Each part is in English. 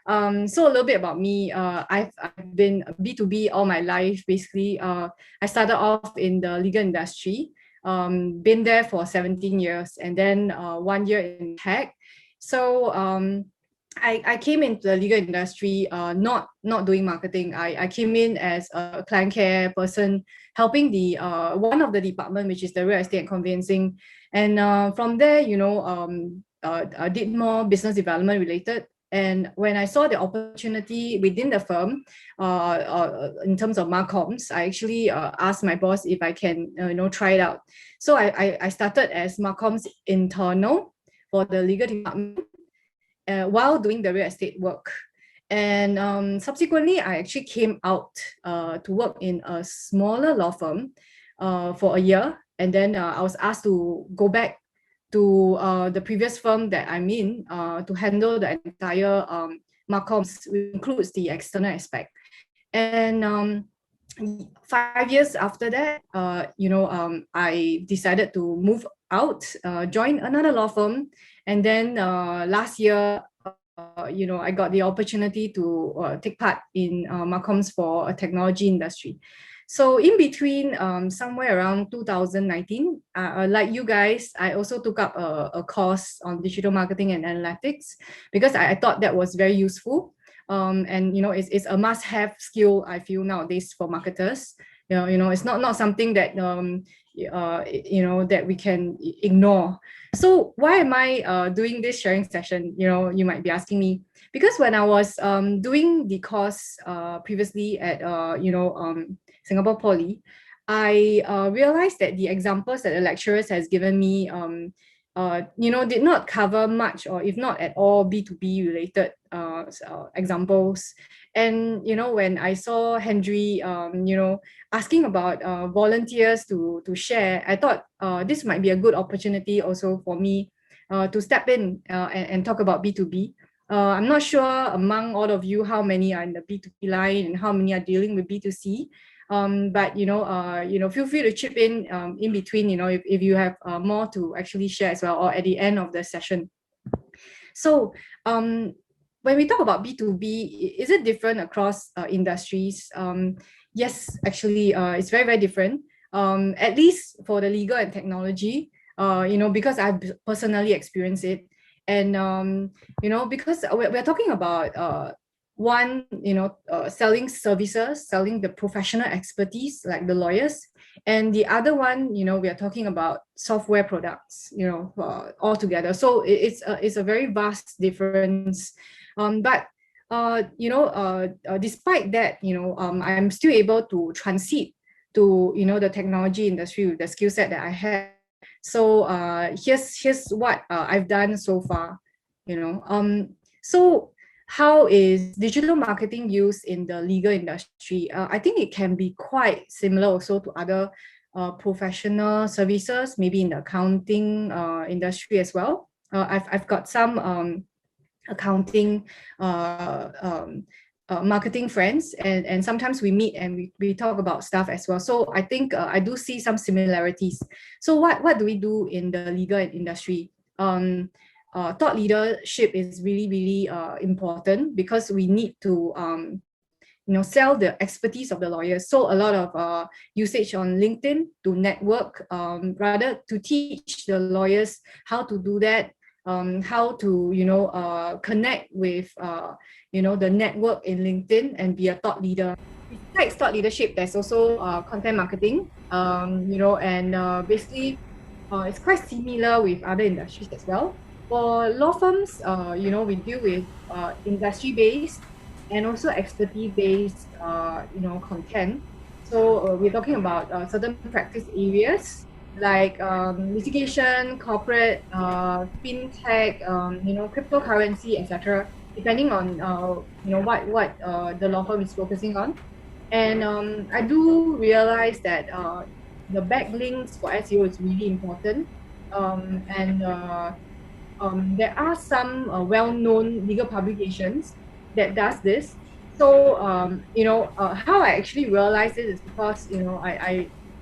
So a little bit about me. I've been B2B all my life. Basically, I started off in the legal industry. Been there for 17 years, and then 1 year in tech. So I came into the legal industry not doing marketing. I came in as a client care person, helping the one of the department, which is the real estate and conveyancing. And from there, I did more business development related. And when I saw the opportunity within the firm, in terms of marcoms, I actually asked my boss if I can, try it out. So I started as marcoms internal for the legal department while doing the real estate work. And subsequently, I actually came out to work in a smaller law firm for a year. And then I was asked to go back to the previous firm that I'm in to handle the entire marcoms, which includes the external aspect. And 5 years after that, I decided to move out, join another law firm. And then last year, I got the opportunity to take part in marcoms for a technology industry. So in between, somewhere around 2019, like you guys, I also took up a course on digital marketing and analytics because I thought that was very useful. And it's a must-have skill, I feel, nowadays for marketers. It's not something that that we can ignore. So why am I doing this sharing session? You might be asking me, because when I was doing the course previously at Singapore Poly, I realized that the examples that the lecturers has given me did not cover much, or if not at all, B2B related examples. And when I saw Henry asking about volunteers to share, I thought this might be a good opportunity also for me to step in and talk about B2B. I'm not sure among all of you how many are in the B2B line and how many are dealing with B2C. But feel free to chip in between, if you have more to actually share as well, or at the end of the session. So when we talk about B2B, is it different across industries? Yes, actually, it's very, very different. At least for the legal and technology, because I've personally experienced it. And, because we're talking about one, selling services, selling the professional expertise like the lawyers, and the other one, we are talking about software products, altogether. So it's a very vast difference. But despite that, I'm still able to transit to the technology industry with the skill set that I have. So here's what I've done so far. So how is digital marketing used in the legal industry? I think it can be quite similar also to other professional services, maybe in the accounting industry as well. I've got some accounting marketing friends, and sometimes we meet and we talk about stuff as well. So I think I do see some similarities. So what do we do in the legal industry? Thought leadership is really, really important, because we need to sell the expertise of the lawyers. So a lot of usage on LinkedIn to network, rather to teach the lawyers how to do that, how to connect with the network in LinkedIn and be a thought leader. Besides thought leadership, there's also content marketing, and basically it's quite similar with other industries as well. For law firms, we deal with industry-based and also expertise-based, content. So we're talking about certain practice areas like litigation, corporate, fintech, cryptocurrency, etc. Depending on what the law firm is focusing on. And I do realize that the backlinks for SEO is really important. There are some well-known legal publications that does this. So how I actually realized it is because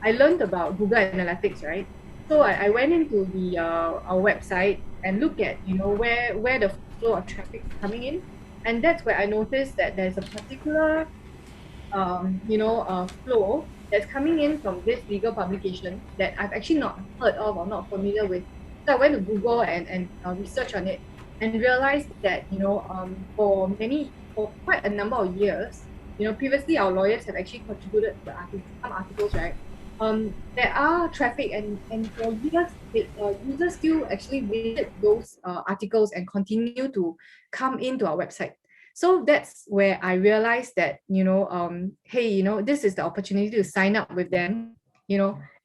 I learned about Google Analytics, right? So I went into our website and looked at where the flow of traffic is coming in, And that's where I noticed that there's a particular flow that's coming in from this legal publication that I've actually not heard of or not familiar with. So I went to Google and research on it and realized that, for quite a number of years, previously our lawyers have actually contributed to some articles, right? There are traffic and for years, users still actually visit those articles and continue to come into our website. So that's where I realized that, hey, this is the opportunity to sign up with them,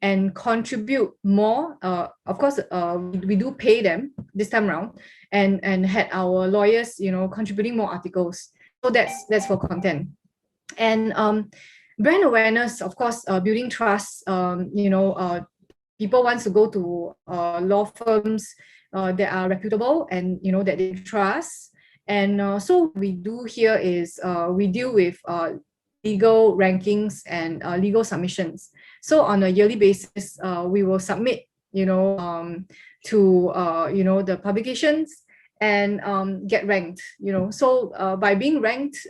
and contribute more. Of course, we do pay them this time around, and had our lawyers, contributing more articles. So that's for content. And brand awareness, of course, building trust. People wants to go to law firms that are reputable and that they trust. And so we do here is we deal with legal rankings and legal submissions. So on a yearly basis, we will submit, to the publications and get ranked. So by being ranked,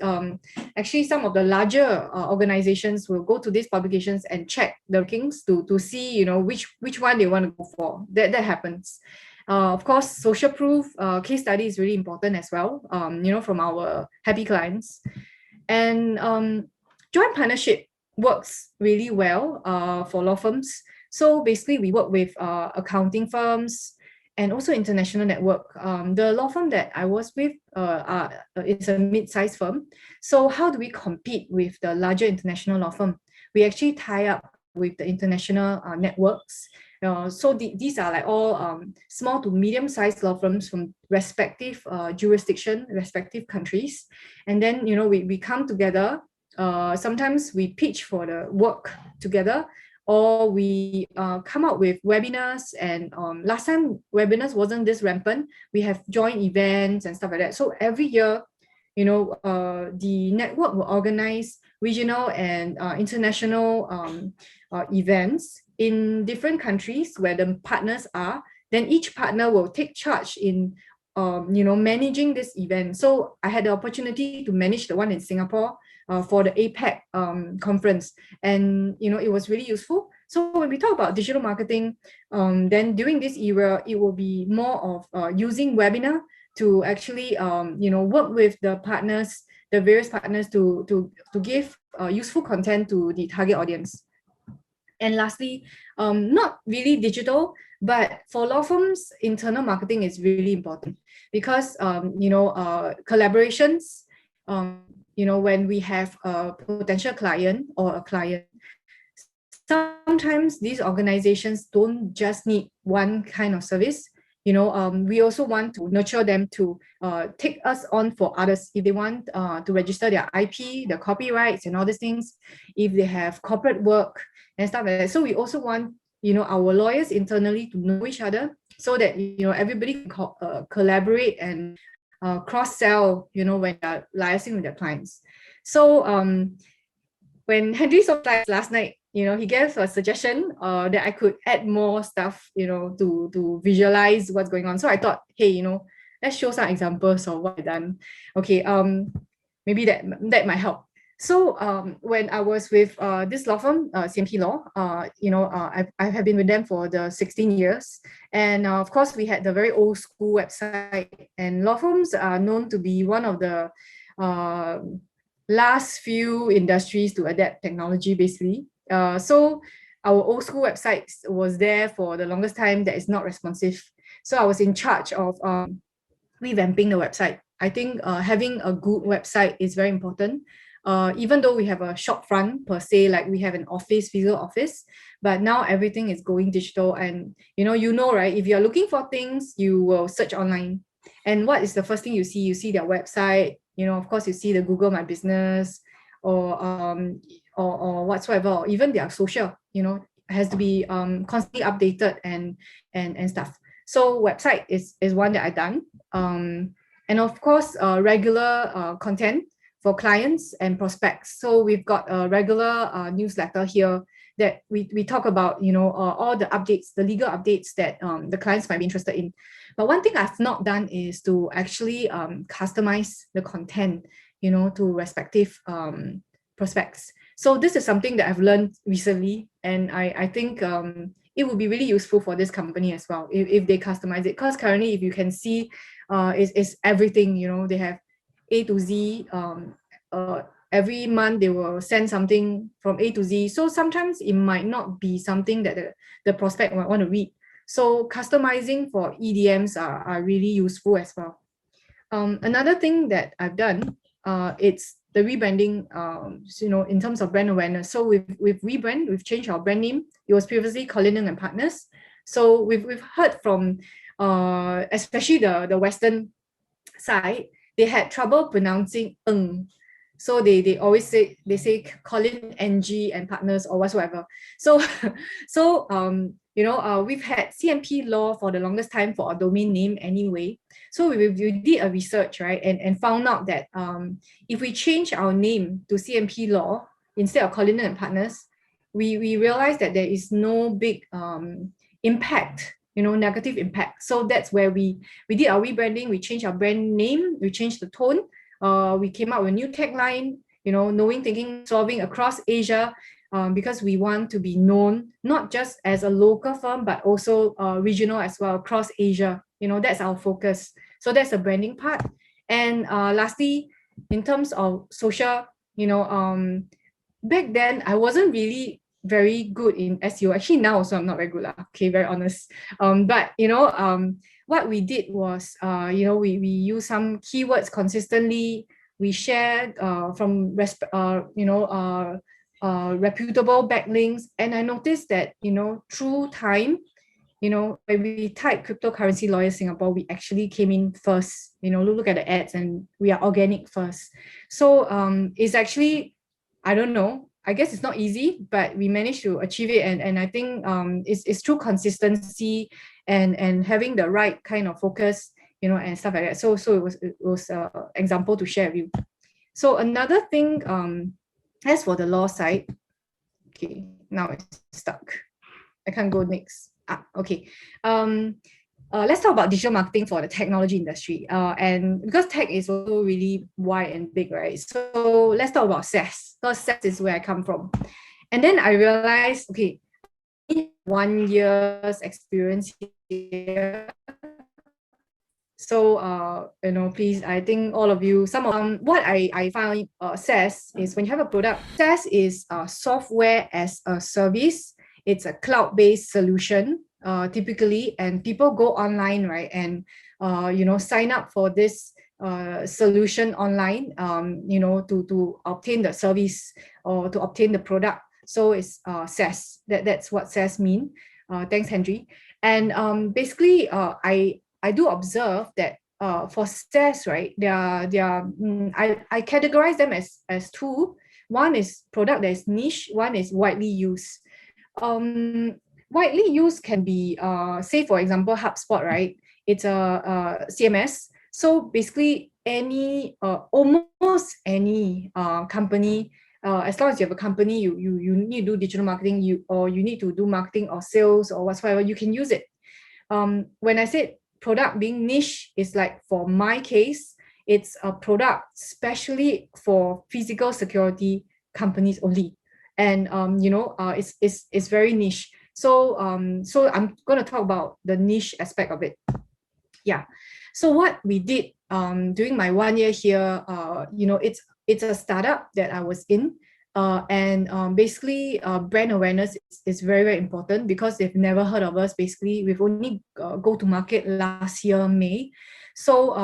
actually some of the larger organizations will go to these publications and check the rankings to see which one they want to go for. That happens. Of course, social proof case study is really important as well, from our happy clients. And joint partnership works really well for law firms. So basically, we work with accounting firms and also international network. The law firm that I was with is a mid-sized firm. So how do we compete with the larger international law firm? We actually tie up with the international networks. So these are like all small to medium-sized law firms from respective jurisdiction, respective countries. And then, we come together. Sometimes we pitch for the work together, or we come up with webinars. And last time webinars wasn't this rampant. We have joint events and stuff like that. So every year, the network will organize regional and international events in different countries where the partners are. Then each partner will take charge in managing this event. So I had the opportunity to manage the one in Singapore for the APAC conference, and it was really useful. So when we talk about digital marketing, then during this era, it will be more of using webinar to actually work with the partners, the various partners to give useful content to the target audience. And lastly, not really digital, but for law firms, internal marketing is really important because collaborations. When we have a potential client or a client, sometimes these organizations don't just need one kind of service. We also want to nurture them to take us on for others if they want to register their IP, the copyrights and all these things, if they have corporate work and stuff like that. So we also want our lawyers internally to know each other so that everybody can collaborate and cross-sell when they're liaising with their clients. So when Henry saw slides last night, he gave a suggestion that I could add more stuff, to visualize what's going on. So I thought, hey, let's show some examples of what I've done. Okay, maybe that might help. So when I was with this law firm, CMP Law, I have been with them for the 16 years. And of course, we had the very old school website. And law firms are known to be one of the last few industries to adapt technology, basically. So our old school website was there for the longest time that is not responsive. So I was in charge of revamping the website. I think having a good website is very important. Even though we have a shop front per se, like we have an office, physical office, but now everything is going digital. And right, if you're looking for things, you will search online. And what is the first thing you see? You see their website, of course you see the Google My Business or whatsoever, or even their social, has to be constantly updated and stuff. So website is one that I've done. And of course, regular content for clients and prospects. So we've got a regular newsletter here that we talk about, all the updates, the legal updates that the clients might be interested in. But one thing I've not done is to actually customize the content, to respective prospects. So this is something that I've learned recently, and I think it would be really useful for this company as well if they customize it. Because currently, if you can see, it's everything. They have A to Z. Every month they will send something from A to Z. So sometimes it might not be something that the prospect might want to read. So customizing for EDMs are really useful as well. Another thing that I've done, it's the rebranding, in terms of brand awareness. So we've rebrand, we've changed our brand name. It was previously Gillian and Partners. So we've heard from, especially the Western side, they had trouble pronouncing ng. So they always say Colin, NG, and Partners or whatsoever. So we've had CMP law for the longest time for a domain name anyway. So we did a research, right, and found out that if we change our name to CMP law instead of Colin and Partners, we realized that there is no big impact, negative impact. So that's where we did our rebranding. We changed our brand name, we changed the tone. We came up with a new tagline, knowing, thinking, solving across Asia, because we want to be known not just as a local firm, but also regional as well, across Asia. That's our focus. So that's the branding part. And lastly, in terms of social, back then I wasn't really very good in SEO. Actually, now also I'm not very good, okay, very honest. But what we did was, we use some keywords consistently. We shared from reputable backlinks, and I noticed that through time, when we type cryptocurrency lawyer Singapore, we actually came in first. Look at the ads, and we are organic first. So it's actually, I don't know, I guess it's not easy, but we managed to achieve it. And I think it's through consistency and having the right kind of focus, and stuff like that. So it was an example to share with you. So another thing, as for the law side, okay, now it's stuck. I can't go next. Okay. Let's talk about digital marketing for the technology industry. And because tech is also really wide and big, right? So let's talk about SaaS, because SaaS is where I come from. And then I realized, okay, 1 year's experience here. So, please, I think all of you, what I found SaaS is when you have a product, SaaS is software as a service. It's a cloud-based solution, typically, and people go online, right, and sign up for this solution online, to obtain the service or to obtain the product. So it's SaaS. That's what SaaS mean. Thanks, Henry. And basically, I do observe that for SaaS, right, I categorize them as two. One is product that is niche. One is widely used. Widely used can be, say, for example, HubSpot, right? It's a CMS. So basically, almost any company, as long as you have a company, you need to do digital marketing, or you need to do marketing or sales or whatsoever, you can use it. When I said product being niche, is like, for my case, it's a product especially for physical security companies only. And it's very niche. So I'm going to talk about the niche aspect of it. Yeah. So what we did during my 1 year here, it's a startup that I was in. And basically, brand awareness is very, very important, because they've never heard of us. Basically, we've only go to market last year, May. So,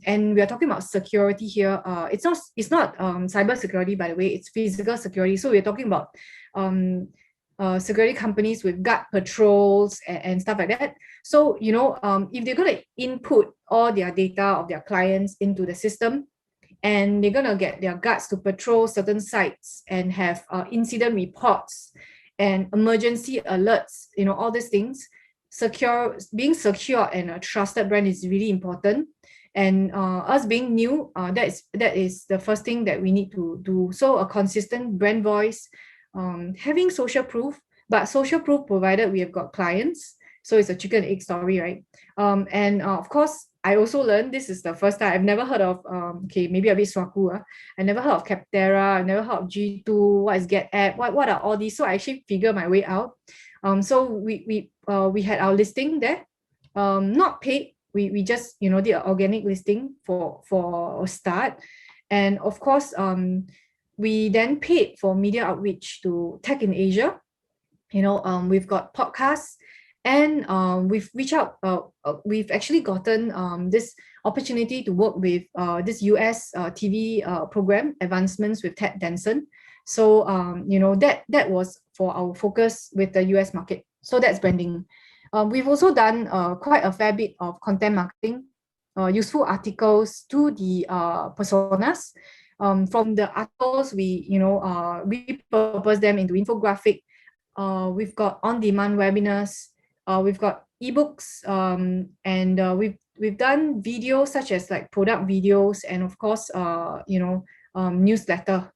and we are talking about security here. It's not cyber security, by the way. It's physical security. So we're talking about security companies with guard patrols and stuff like that. So, if they're going to input all their data of their clients into the system, and they're going to get their guards to patrol certain sites and have incident reports and emergency alerts, all these things, being secure and a trusted brand is really important. And us being new, that is the first thing that we need to do. So a consistent brand voice, having social proof, but social proof provided we have got clients. So it's a chicken and egg story, right? And of course, I also learned, this is the first time I've never heard of, okay, maybe a bit swaku. I never heard of Capterra, I never heard of G2, what is Get App, what are all these? So I actually figure my way out. So we had our listing there, not paid. We just did an organic listing for a start, and of course we then paid for media outreach to Tech in Asia. We've got podcasts, and we've reached out. We've actually gotten this opportunity to work with this US TV program, Advancements with Ted Danson. So that was for our focus with the US market. So that's branding. We've also done quite a fair bit of content marketing, useful articles to the personas. From the articles, we repurpose them into infographic. We've got on-demand webinars. We've got ebooks, and we've done videos such as like product videos, and of course, newsletter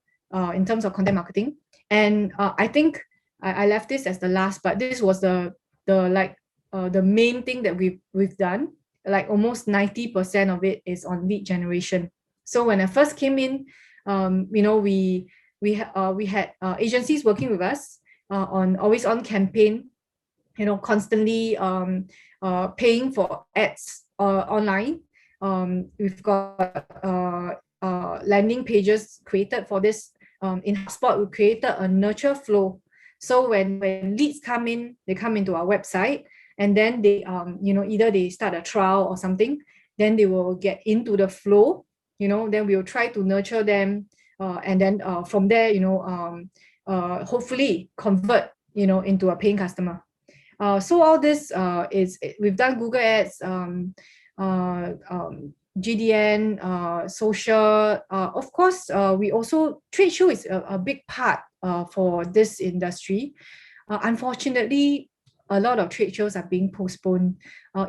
in terms of content marketing. And I think I left this as the last, but this was the main thing that we've done. Like almost 90% of it is on lead generation. So when I first came in, we had agencies working with us on always on campaign, constantly paying for ads online. We've got landing pages created for this. In HubSpot, we created a nurture flow. So when leads come in, they come into our website, and then they either they start a trial or something, then they will get into the flow. Then we'll try to nurture them, and then from there, hopefully convert into a paying customer. So all this we've done Google Ads, GDN, social. Of course, we also, trade show is a big part for this industry. Unfortunately, a lot of trade shows are being postponed.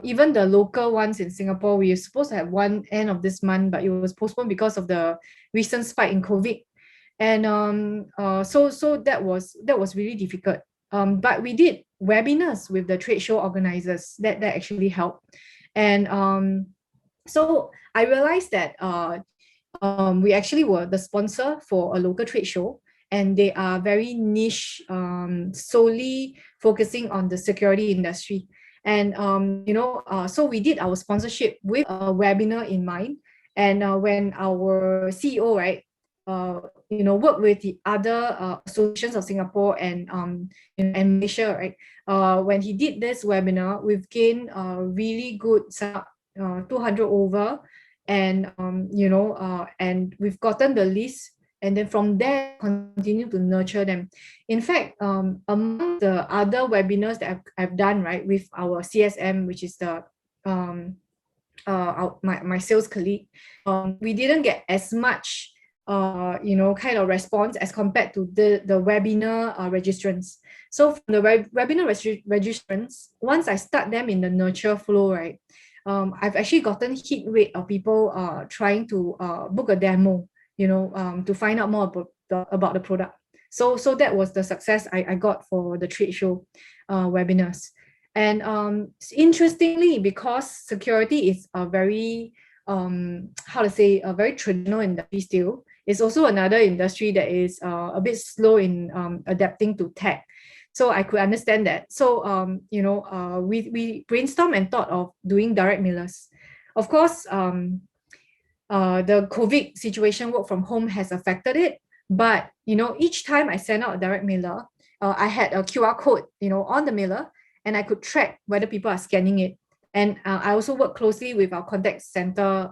Even the local ones in Singapore, we were supposed to have one end of this month, but it was postponed because of the recent spike in COVID. And so that was really difficult. But we did webinars with the trade show organizers. That actually helped. And so I realized that we actually were the sponsor for a local trade show, and they are very niche, solely focusing on the security industry. And so we did our sponsorship with a webinar in mind. And when our CEO, right, work with the other associations of Singapore and Malaysia, right? When he did this webinar, we've gained really good 200 over, and and we've gotten the list, and then from there continue to nurture them. In fact, among the other webinars that I've done, right, with our CSM, which is the my sales colleague, we didn't get as much kind of response as compared to the webinar registrants. So from the webinar registrants, once I start them in the nurture flow, right, I've actually gotten hit rate of people trying to book a demo, to find out more about the product. So that was the success I got for the trade show webinars. And interestingly, because security is a very a very traditional industry still, it's also another industry that is a bit slow in adapting to tech. So I could understand that. So we brainstormed and thought of doing direct mailers. Of course, the COVID situation, work from home, has affected it. But each time I send out a direct mailer, I had a QR code on the mailer, and I could track whether people are scanning it. And I also work closely with our contact center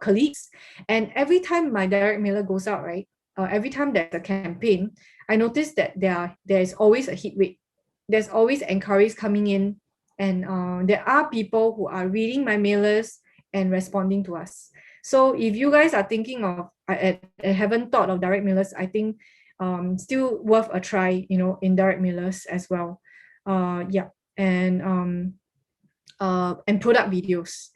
colleagues. And every time my direct mailer goes out, right, every time there's a campaign, I notice that there is always a hit rate. There's always inquiries coming in, and there are people who are reading my mailers and responding to us. So if you guys are thinking of, I haven't thought of direct mailers, I think still worth a try, in direct mailers as well. And product videos.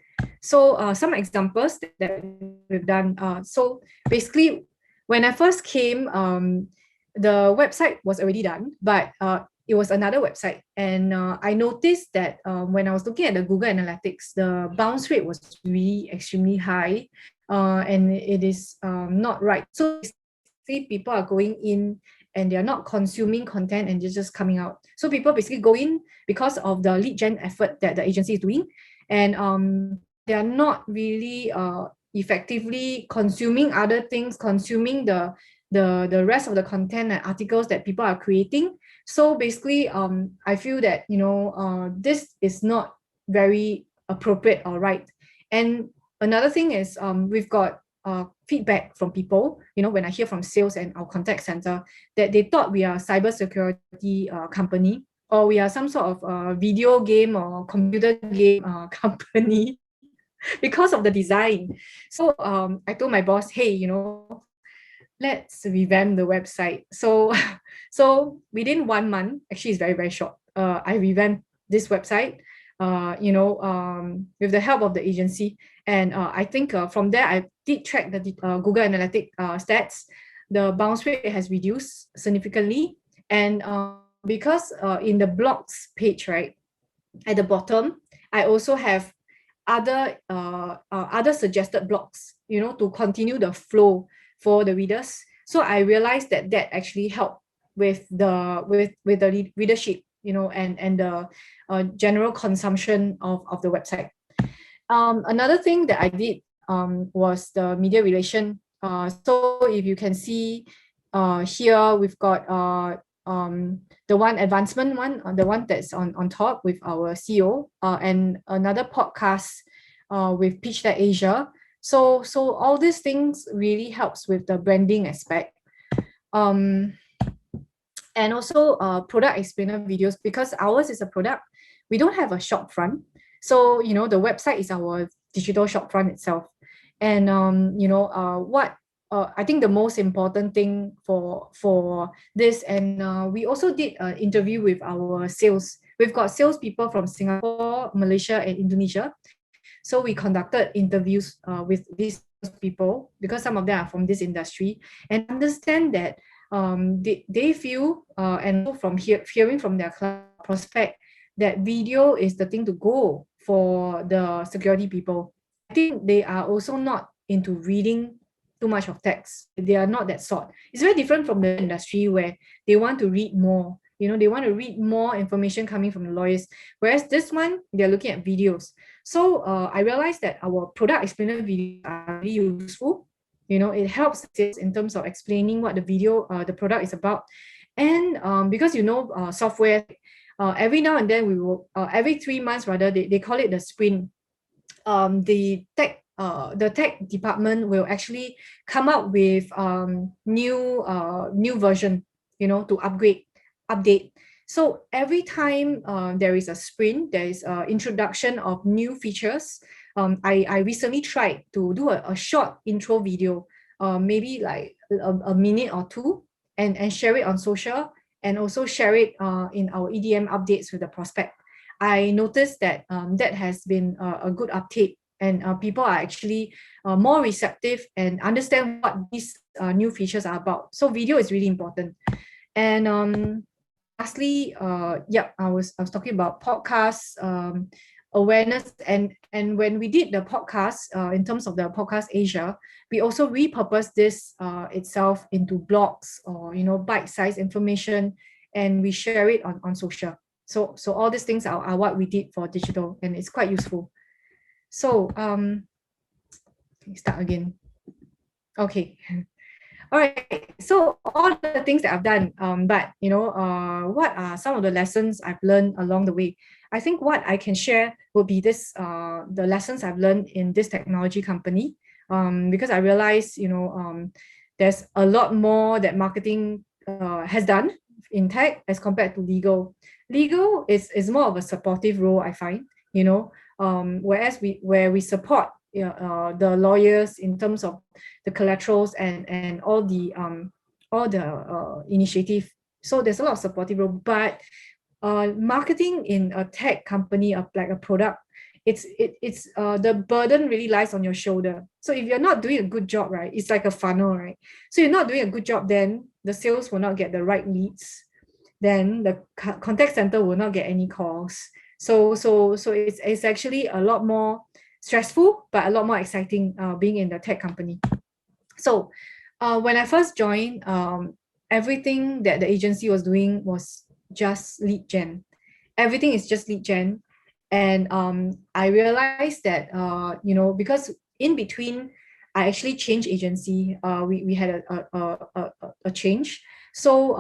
So some examples that we've done. So basically, when I first came, the website was already done, but it was another website. And I noticed that when I was looking at the Google Analytics, the bounce rate was really extremely high, and it is not right. So basically, people are going in and they're not consuming content and they're just coming out. So people basically go in because of the lead gen effort that the agency is doing, and they're not really effectively consuming other things, consuming the rest of the content and articles that people are creating. So basically, I feel that this is not very appropriate or right. And another thing is we've got feedback from people, when I hear from sales and our contact center, that they thought we are a cybersecurity company, or we are some sort of video game or computer game company because of the design. So I told my boss, hey, let's revamp the website. So so within 1 month, actually it's very, very short, I revamped this website, with the help of the agency. And I think from there, I did track the Google Analytics stats. The bounce rate has reduced significantly. And because in the blogs page, right, at the bottom, I also have other suggested blogs, to continue the flow for the readers. So I realized that actually helped with the readership, and the general consumption of the website. Another thing that I did was the media relation. So if you can see here, we've got the one advancement one, the one that's on top with our CEO, and another podcast with Pitch That Asia. So all these things really helps with the branding aspect. And also product explainer videos, because ours is a product. We don't have a shop front. So, the website is our digital shop front itself. And, what I think the most important thing for this, and we also did an interview with our sales. We've got salespeople from Singapore, Malaysia, and Indonesia. So we conducted interviews with these people, because some of them are from this industry, and understand that they feel, and from hearing from their prospect, that video is the thing to go for the security people. I think they are also not into reading too much of text. They are not that sort. It's very different from the industry where they want to read more. They want to read more information coming from the lawyers. Whereas this one, they're looking at videos. So I realized that our product explainer videos are really useful. It helps in terms of explaining what the video, the product is about. And because software, every now and then we will, every 3 months rather, they call it the sprint. The tech department will actually come up with new version, to update. So every time there is a sprint, there is an introduction of new features. I recently tried to do a short intro video, maybe like a minute or two, and share it on social, and also share it in our EDM updates with the prospect. I noticed that that has been a good uptake, and people are actually more receptive and understand what these new features are about. So video is really important. And lastly, I was talking about podcasts, awareness, and when we did the podcast, in terms of the podcast Asia, we also repurposed this itself into blogs, or bite-sized information, and we share it on social. So all these things are what we did for digital, and it's quite useful. So start again. Okay. All right, so all the things that I've done, but what are some of the lessons I've learned along the way? I think what I can share will be this, the lessons I've learned in this technology company, because I realized, there's a lot more that marketing has done in tech as compared to legal. Legal is more of a supportive role, I find, whereas we support the lawyers in terms of the collaterals and all the initiative. So there's a lot of supportive role, but marketing in a tech company, like a product, it's the burden really lies on your shoulder. So if you're not doing a good job, right, it's like a funnel, right? So you're not doing a good job, then the sales will not get the right leads, then the contact center will not get any calls. So it's actually a lot more stressful, but a lot more exciting being in the tech company. So when I first joined, everything that the agency was doing was just lead gen. Everything is just lead gen. And I realized that, because in between, I actually changed agency. We had a change. So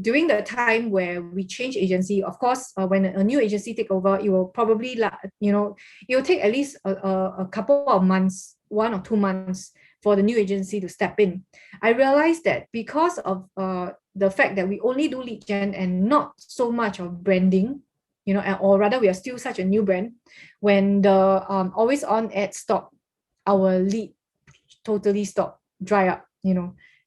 during the time where we change agency, of course, when a new agency take over, it will probably, it will take at least a couple of months, 1 or 2 months for the new agency to step in. I realized that because of the fact that we only do lead gen and not so much of branding, or rather we are still such a new brand, when the always on ad stop, our lead totally stop, dry up,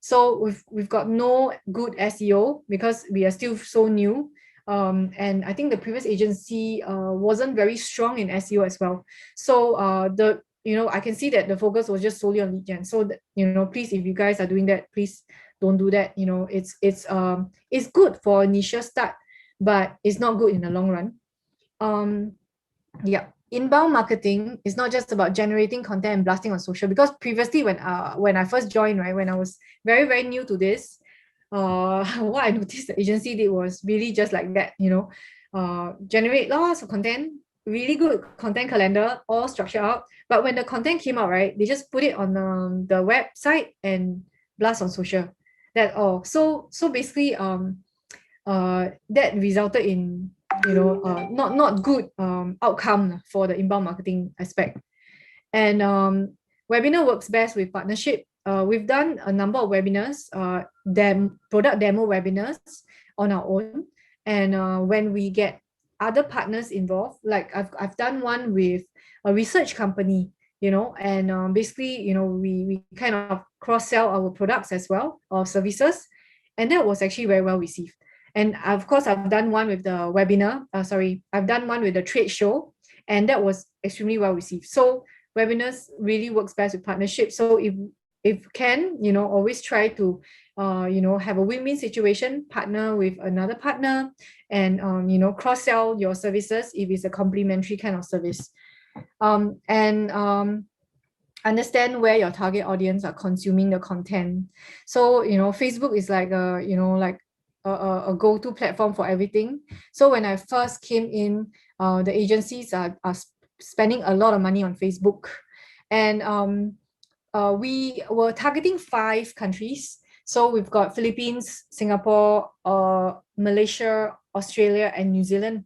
So we've got no good SEO because we are still so new. And I think the previous agency wasn't very strong in SEO as well. So I can see that the focus was just solely on lead gen. So please, if you guys are doing that, please don't do that. It's good for initial start, but it's not good in the long run. Yeah, inbound marketing is not just about generating content and blasting on social, because previously when I first joined, right, when I was very, very new to this, what I noticed the agency did was really just like that, generate lots of content, really good content calendar, all structured out. But when the content came out, right, they just put it on the website and blast on social. That all. So basically, that resulted in not good outcome for the inbound marketing aspect. And webinar works best with partnership. We've done a number of webinars, product demo webinars on our own. And when we get other partners involved, like I've done one with a research company, and basically, we kind of cross-sell our products as well, or services. And that was actually very well received. And of course, I've done one with the webinar. I've done one with the trade show, and that was extremely well received. So webinars really works best with partnership. So if can, always try to have a win-win situation, partner with another partner, and cross-sell your services if it's a complementary kind of service. And understand where your target audience are consuming the content. So Facebook is like a go-to platform for everything. So when I first came in, the agencies are spending a lot of money on Facebook. And we were targeting 5 countries. So we've got Philippines, Singapore, Malaysia, Australia, and New Zealand.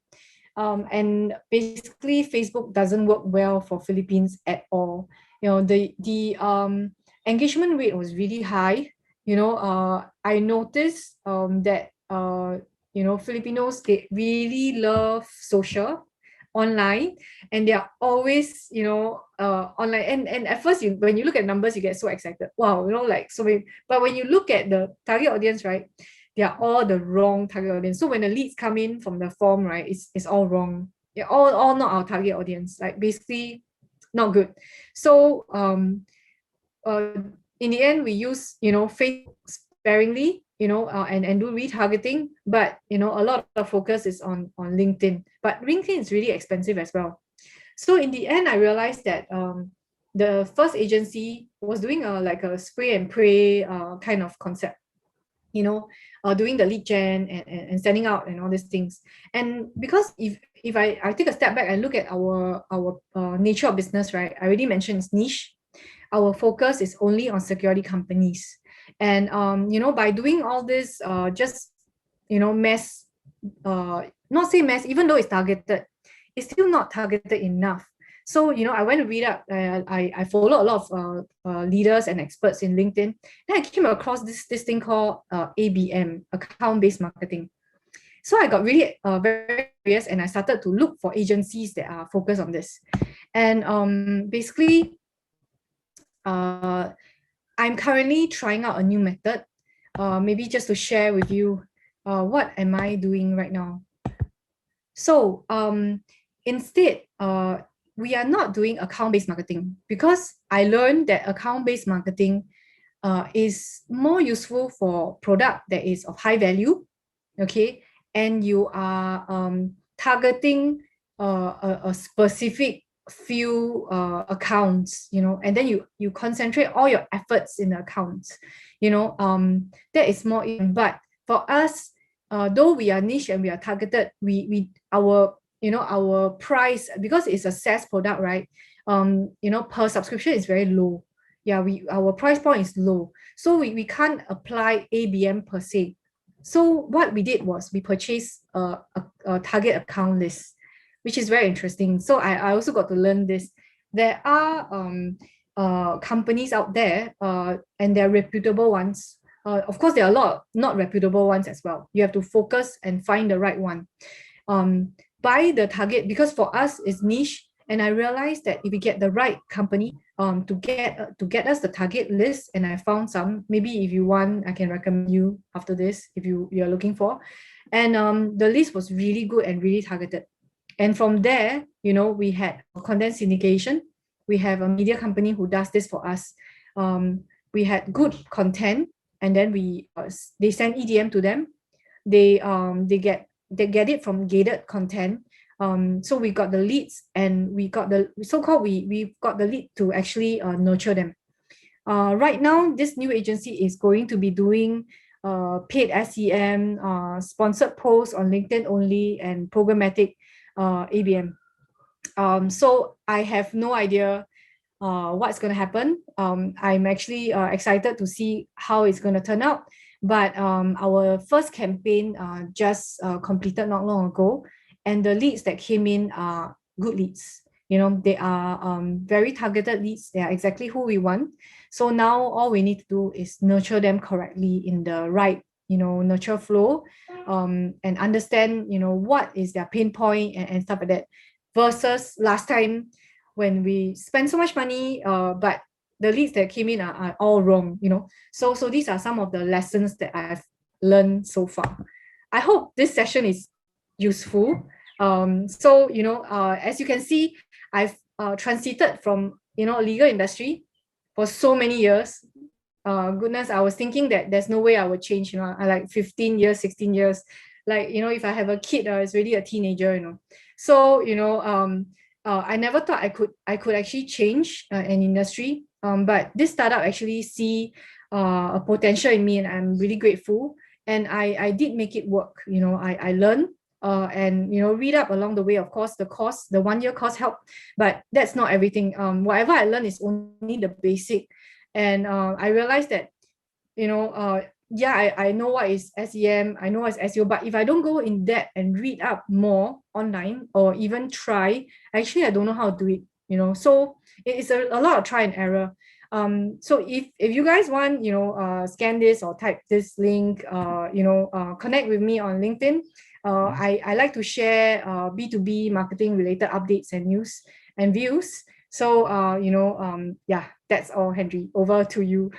And basically, Facebook doesn't work well for Philippines at all. The engagement rate was really high. I noticed that Filipinos, they really love social online, and they are always online. And at first, when you look at numbers, you get so excited. Wow, like so many. But when you look at the target audience, right, they are all the wrong target audience. So when the leads come in from the form, right, it's all wrong. They're all not our target audience. Like basically, not good. So in the end, we use Facebook sparingly, and do retargeting, but a lot of focus is on LinkedIn. But LinkedIn is really expensive as well. So in the end, I realized that the first agency was doing like a spray and pray kind of concept, doing the lead gen and sending out and all these things. And because if I take a step back and look at our nature of business, right, I already mentioned it's niche. Our focus is only on security companies. And by doing all this, just mass, not say mass, even though it's targeted, it's still not targeted enough. So I went to read up. I follow a lot of leaders and experts in LinkedIn. Then I came across this thing called ABM, account-based marketing. So I got really very curious, and I started to look for agencies that are focused on this. And basically, I'm currently trying out a new method, maybe just to share with you what am I doing right now. So instead, we are not doing account-based marketing, because I learned that account-based marketing is more useful for product that is of high value, okay, and you are targeting a specific few accounts, you know, and then you concentrate all your efforts in the accounts, you know. That is more. But for us, though we are niche and we are targeted, we our, you know, our price, because it's a SaaS product, right? You know, per subscription is very low. Yeah, our price point is low, so we can't apply ABM per se. So what we did was we purchased a target account list, which is very interesting. So I also got to learn this. There are companies out there, and they're reputable ones. Of course, there are a lot of not reputable ones as well. You have to focus and find the right one. Buy the target, because for us it's niche, and I realized that if we get the right company to get us the target list, and I found some, maybe if you want, I can recommend you after this if you're looking for. And the list was really good and really targeted. And from there, you know, we had content syndication. We have a media company who does this for us. We had good content, and then they send EDM to them. They get it from gated content. So we got the leads, and we got the so-called we got the lead to actually nurture them. Right now, this new agency is going to be doing paid SEM, sponsored posts on LinkedIn only, and programmatic ABM. So I have no idea what's going to happen. I'm actually excited to see how it's going to turn out. But our first campaign just completed not long ago, and the leads that came in are good leads. You know, they are very targeted leads. They are exactly who we want. So now all we need to do is nurture them correctly in the right, you know, nurture flow, and understand, you know, what is their pain point and stuff like that. Versus last time when we spent so much money, but the leads that came in are all wrong, you know. So these are some of the lessons that I've learned so far. I hope this session is useful. So, you know, as you can see, I've transited from, you know, legal industry for so many years. Goodness, I was thinking that there's no way I would change, you know. I like 15 years, 16 years. Like, you know, if I have a kid, it's really a teenager, you know. So, you know, I never thought I could actually change an industry. But this startup actually see a potential in me, and I'm really grateful. And I did make it work. You know, I learned and, you know, read up along the way. Of course, the 1-year course helped, but that's not everything. Whatever I learned is only the basic. And I realized that, you know, yeah, I know what is SEM, I know what is SEO, but if I don't go in depth and read up more online or even try, actually I don't know how to do it, you know. So it's a lot of try and error. So if you guys want, you know, scan this or type this link, you know, connect with me on LinkedIn. I like to share B2B marketing related updates and news and views. So you know, yeah, that's all, Henry. Over to you.